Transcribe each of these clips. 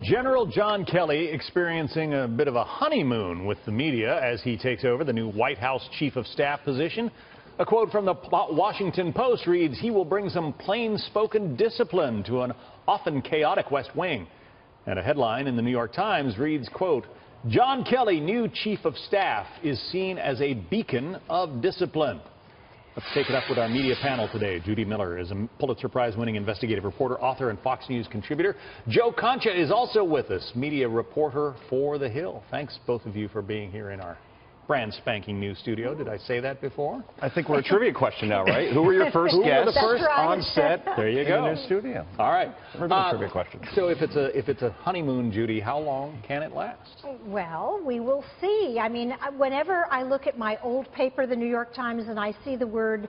General John Kelly experiencing a bit of a honeymoon with the media as he takes over the new White House Chief of Staff position. A quote from the Washington Post reads, "He will bring some plain-spoken discipline to an often chaotic West Wing." And a headline in the New York Times reads, quote, "John Kelly, new Chief of Staff, is seen as a beacon of discipline." Let's take it up with our media panel today. Judy Miller is a Pulitzer Prize-winning investigative reporter, author, and Fox News contributor. Joe Concha is also with us, media reporter for The Hill. Thanks, both of you, for being here in our brand spanking new studio. Did I say that before? I think we're a trivia question now, right? Who were your first guests? The first on set. There you go. In the new studio. All right. We're doing trivia questions. So if it's a honeymoon, Judy, how long can it last? Well, we will see. I mean, whenever I look at my old paper, the New York Times, and I see the word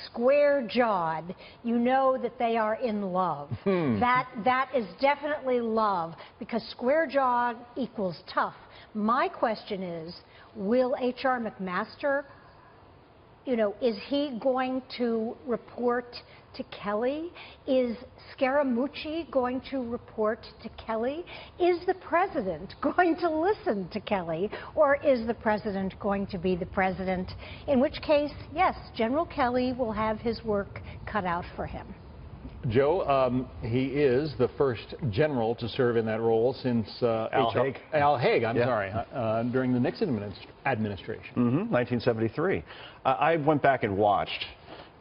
square-jawed, you know that they are in love. That is definitely love, because square-jawed equals tough. My question is, will H.R. McMaster, is he going to report to Kelly? Is Scaramucci going to report to Kelly? Is the president going to listen to Kelly? Or is the president going to be the president? In which case, yes, General Kelly will have his work cut out for him. Joe, he is the first general to serve in that role since Al Haig, during the Nixon administration. 1973. I went back and watched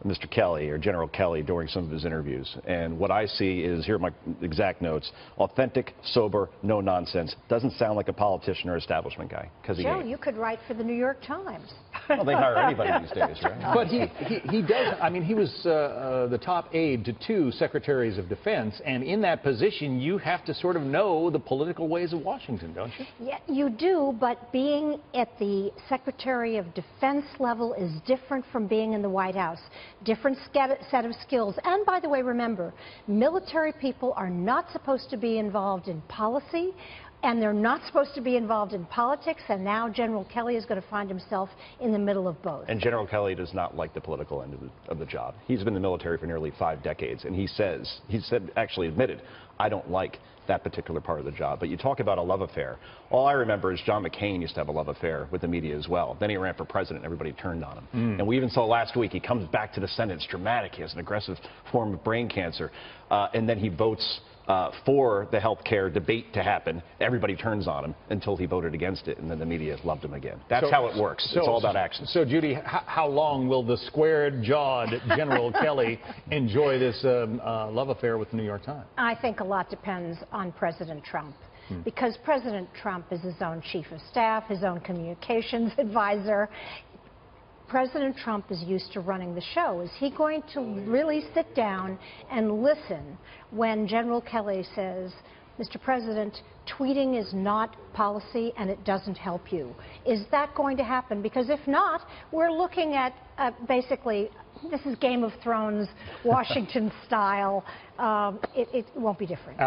Mr. Kelly, or General Kelly, during some of his interviews. And what I see is, here are my exact notes: authentic, sober, no nonsense. Doesn't sound like a politician or establishment guy. Joe, you could write for the New York Times. Well, they hire anybody these days, right? But he does. I mean, he was the top aide to 2 secretaries of defense, and in that position, you have to sort of know the political ways of Washington, don't you? Yeah, you do. But being at the Secretary of Defense level is different from being in the White House. Different set of skills. And by the way, remember, military people are not supposed to be involved in policy, and they're not supposed to be involved in politics, and now General Kelly is going to find himself in the middle of both. And General Kelly does not like the political end of the job. He's been in the military for nearly 5 decades, and he actually admitted, I don't like that particular part of the job. But you talk about a love affair. All I remember is John McCain used to have a love affair with the media as well. Then he ran for president, and everybody turned on him. And we even saw last week, he comes back to the Senate. It's dramatic. He has an aggressive form of brain cancer. And then he votes for the health care debate to happen. Everybody turns on him until he voted against it, and then the media loved him again. That's how it works. It's all about action. So, Judy, how long will the square-jawed General Kelly enjoy this love affair with the New York Times? I think a lot depends on President Trump. Because President Trump is his own chief of staff, his own communications advisor. President Trump is used to running the show. Is he going to really sit down and listen when General Kelly says, Mr. President, tweeting is not policy and it doesn't help you? Is that going to happen? Because if not, we're looking at basically, this is Game of Thrones, Washington style. It won't be different.